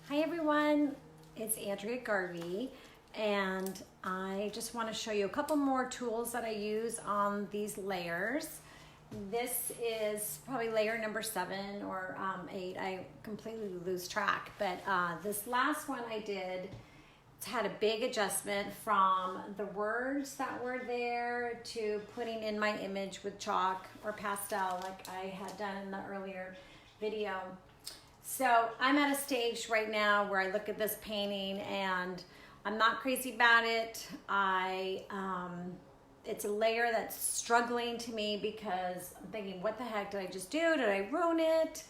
Hi everyone, it's Andrea Garvey, and I just want to show you a couple more tools that I use on these layers. This is probably layer number 7 or 8. I completely lose track, but this last one I did had a big adjustment from the words that were there to putting in my image with chalk or pastel like I had done in the earlier video. So I'm at a stage right now where I look at this painting and I'm not crazy about it. It's a layer that's struggling to me because I'm thinking, what the heck did I just do? Did I ruin it?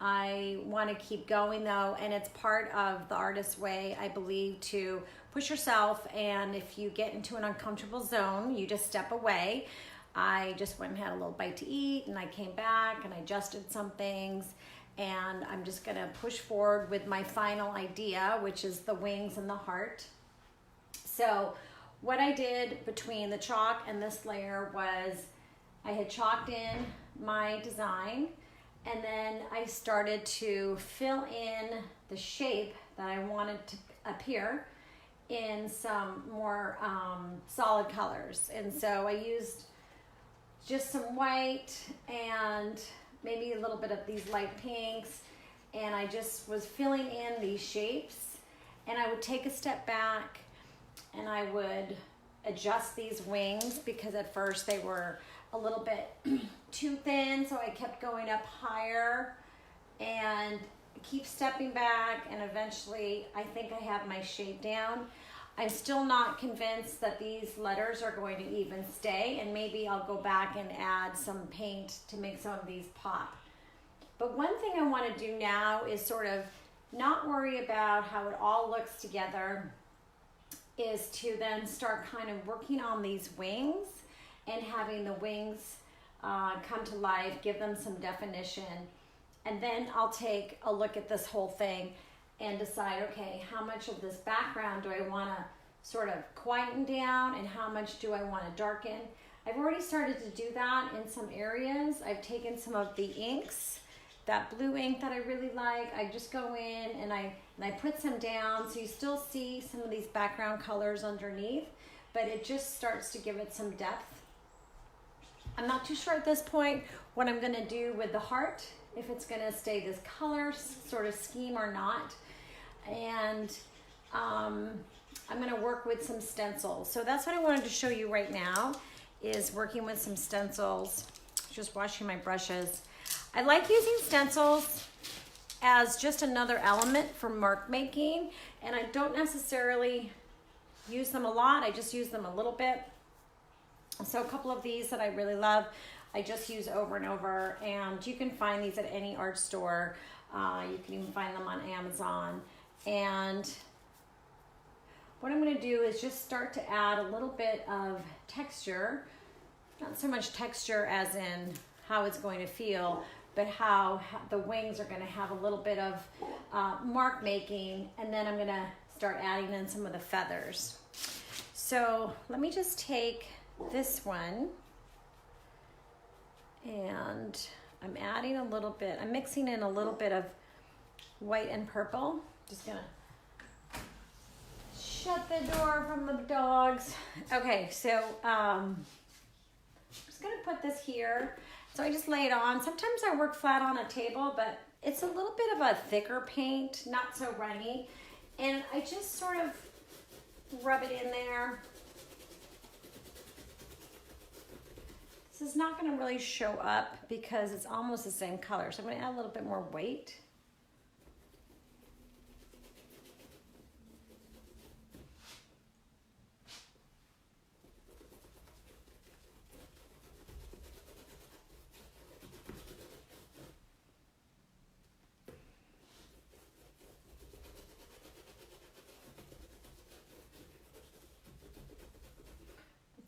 I want to keep going though, and it's part of the artist's way, I believe, to push yourself, and if you get into an uncomfortable zone, you just step away. I just went and had a little bite to eat, and I came back and I adjusted some things, and I'm just gonna push forward with my final idea, which is the wings and the heart. So what I did between the chalk and this layer was I had chalked in my design, and then I started to fill in the shape that I wanted to appear in some more solid colors. And so I used just some white and maybe a little bit of these light pinks, and I just was filling in these shapes, and I would take a step back and I would adjust these wings because at first they were a little bit too thin, so I kept going up higher and keep stepping back, and eventually I think I have my shape down. I'm still not convinced that these letters are going to even stay, and maybe I'll go back and add some paint to make some of these pop. But one thing I want to do now is sort of not worry about how it all looks together, is to then start kind of working on these wings and having the wings come to life, give them some definition. And then I'll take a look at this whole thing and decide, okay, how much of this background do I want to sort of quieten down and how much do I want to darken? I've already started to do that in some areas. I've taken some of the inks, that blue ink that I really like. I just go in and I put some down, so you still see some of these background colors underneath, but it just starts to give it some depth. I'm not too sure at this point what I'm gonna do with the heart, if it's gonna stay this color sort of scheme or not. And I'm gonna work with some stencils. So that's what I wanted to show you right now, is working with some stencils, just washing my brushes. I like using stencils as just another element for mark making, and I don't necessarily use them a lot, I just use them a little bit. So a couple of these that I really love, I just use over and over, and you can find these at any art store. You can even find them on Amazon. And what I'm going to do is just start to add a little bit of texture, not so much texture as in how it's going to feel, but how the wings are going to have a little bit of mark making, and then I'm going to start adding in some of the feathers. So let me just take this one, and I'm adding a little bit, I'm mixing in a little bit of white and purple. Just gonna shut the door from the dogs. Okay, so I'm just gonna put this here. So I just lay it on. Sometimes I work flat on a table, but it's a little bit of a thicker paint, not so runny. And I just sort of rub it in there. This is not gonna really show up because it's almost the same color. So I'm gonna add a little bit more weight.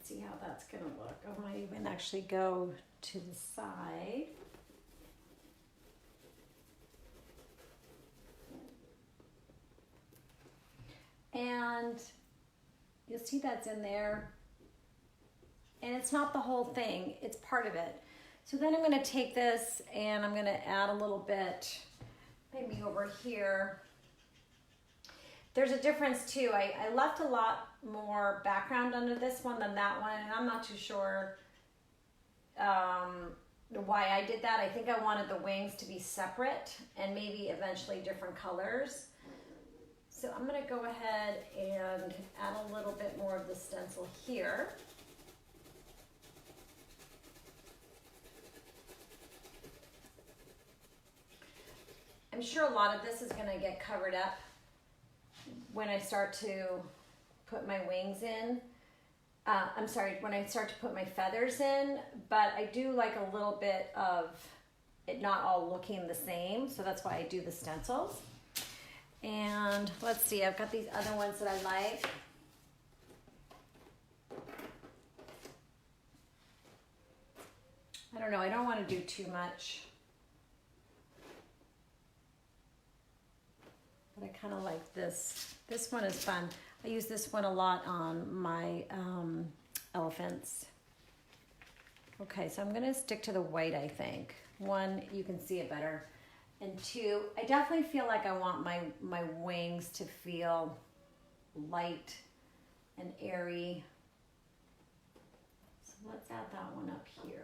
See how that's gonna look. I might even actually go to the side. And you'll see that's in there. And it's not the whole thing, it's part of it. So then I'm gonna take this and I'm gonna add a little bit, maybe over here, there's a difference too. I left a lot more background under this one than that one, and I'm not too sure why I did that. I think I wanted the wings to be separate and maybe eventually different colors. So I'm gonna go ahead and add a little bit more of the stencil here. I'm sure a lot of this is gonna get covered up when I start to put my wings in. I'm sorry, when I start to put my feathers in, but I do like a little bit of it not all looking the same, so that's why I do the stencils. And let's see, I've got these other ones that I like. I don't know, I don't want to do too much, but I kind of like this. This one is fun. I use this one a lot on my elephants. Okay, so I'm gonna stick to the white, I think. One, you can see it better. And two, I definitely feel like I want my wings to feel light and airy. So let's add that one up here.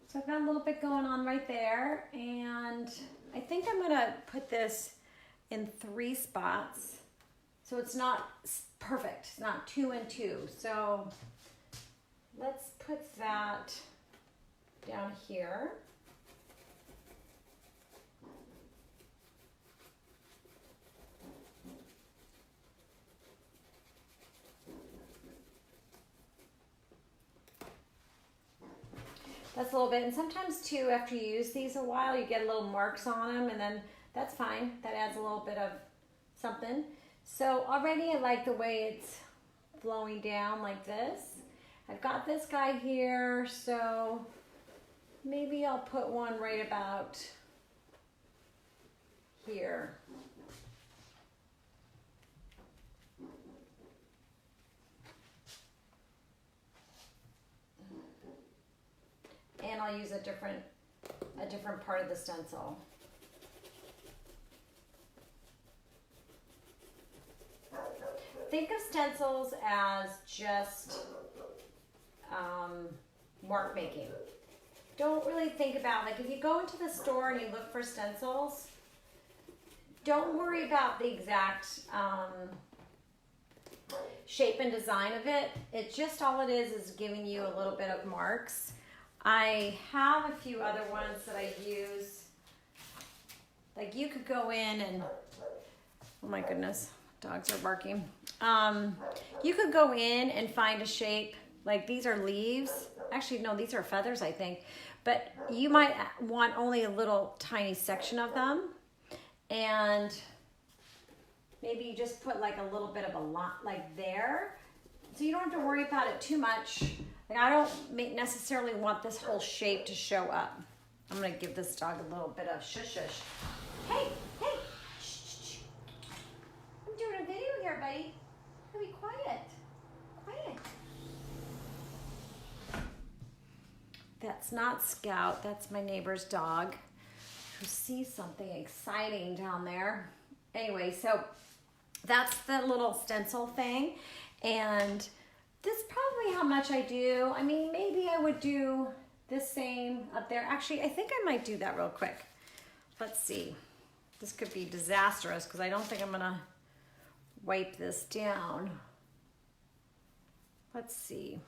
So I've got a little bit going on right there, and I think I'm gonna put this in 3 spots. So it's not perfect, it's not 2 and 2. So let's put that down here. That's a little bit, and sometimes too, after you use these a while, you get little marks on them, and then that's fine. That adds a little bit of something. So already I like the way it's flowing down like this. I've got this guy here, so maybe I'll put one right about here. And I'll use a different part of the stencil. Think of stencils as just mark making. Don't really think about, like, if you go into the store and you look for stencils, don't worry about the exact shape and design of it. It just, all it is giving you a little bit of marks. I have a few other ones that I use. Like, you could go in and, oh my goodness, dogs are barking. You could go in and find a shape, like these are leaves. Actually, no, these are feathers, I think. But you might want only a little tiny section of them. And maybe you just put like a little bit of a lot like there. So you don't have to worry about it too much. Like, I don't necessarily want this whole shape to show up. I'm gonna give this dog a little bit of shush shush. Hey, hey, shh, shh. I'm doing a video here, buddy. Be quiet, quiet. That's not Scout, that's my neighbor's dog who sees something exciting down there. Anyway, so that's the little stencil thing. And this is probably how much I do. I mean, maybe I would do the same up there. Actually, I think I might do that real quick. Let's see. This could be disastrous because I don't think I'm gonna wipe this down. Let's see.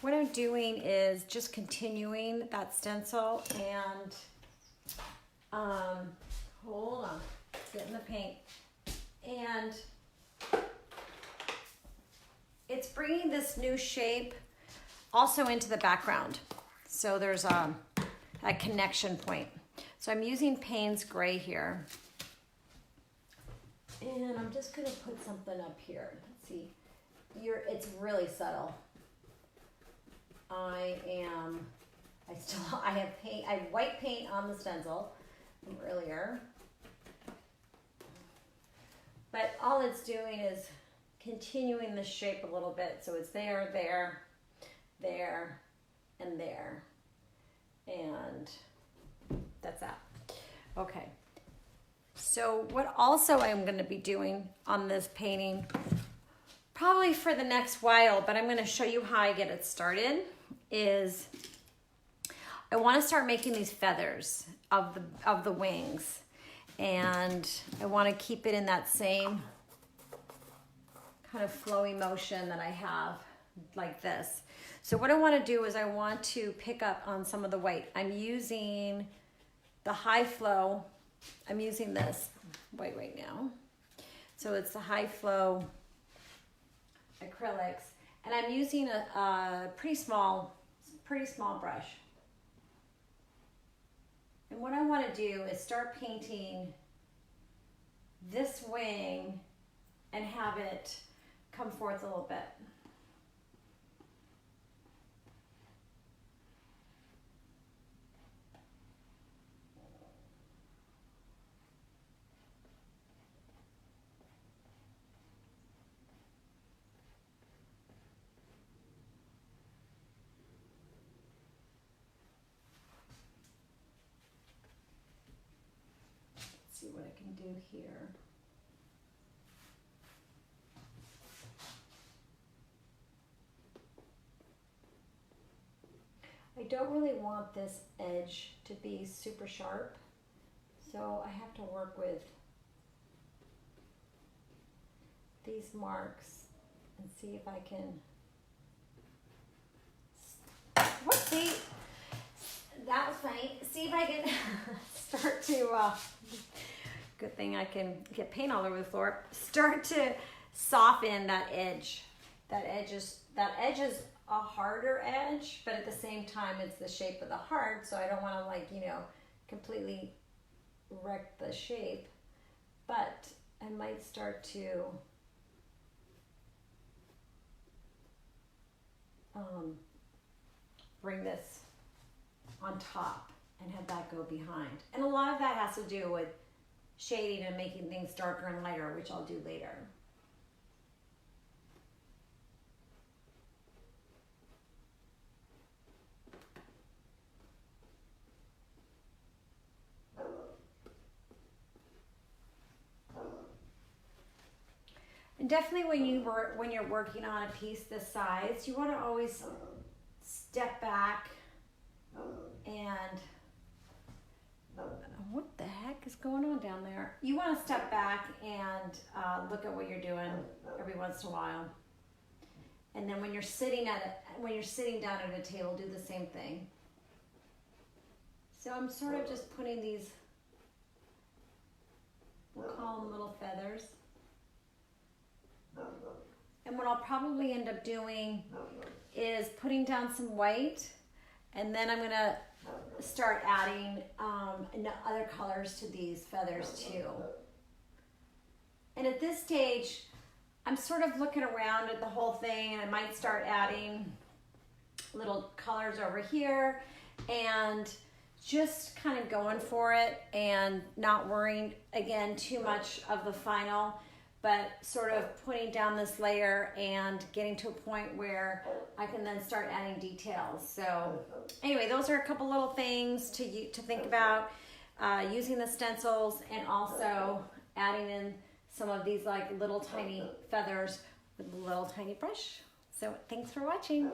What I'm doing is just continuing that stencil and hold on, getting the paint, and it's bringing this new shape also into the background. So there's a connection point. So I'm using Payne's Gray here. And I'm just gonna put something up here. Let's see. It's really subtle. I have paint. I have white paint on the stencil from earlier. But all it's doing is continuing the shape a little bit. So it's there, there, there, and there. And that's that. Okay. So what also I'm going to be doing on this painting, probably for the next while, but I'm going to show you how I get it started, is I want to start making these feathers of the wings. And I want to keep it in that same kind of flowy motion that I have, like this. So what I want to do is I want to pick up on some of the white. I'm using the high flow. I'm using this white right now. So it's the high flow acrylics. And I'm using a pretty small brush. And what I want to do is start painting this wing and have it come forth a little bit. See what I can do here. I don't really want this edge to be super sharp, so I have to work with these marks and see if I can. Whoopsie! That was funny. See if I can start to, good thing I can get paint all over the floor, start to soften that edge. That edge is a harder edge, but at the same time it's the shape of the heart, so I don't want to, like, you know, completely wreck the shape, but I might start to bring this on top and have that go behind. And a lot of that has to do with shading and making things darker and lighter, which I'll do later. And definitely when you're working on a piece this size, you want to always step back and what the heck is going on down there? You want to step back and look at what you're doing every once in a while. And then when you're sitting down at a table, do the same thing. So I'm sort of just putting these, we'll call them little feathers. And what I'll probably end up doing is putting down some white, and then I'm going to start adding other colors to these feathers too. And at this stage, I'm sort of looking around at the whole thing, and I might start adding little colors over here and just kind of going for it and not worrying again too much of the final, but sort of putting down this layer and getting to a point where I can then start adding details. So anyway, those are a couple little things to think about, using the stencils and also adding in some of these like little tiny feathers with a little tiny brush. So thanks for watching.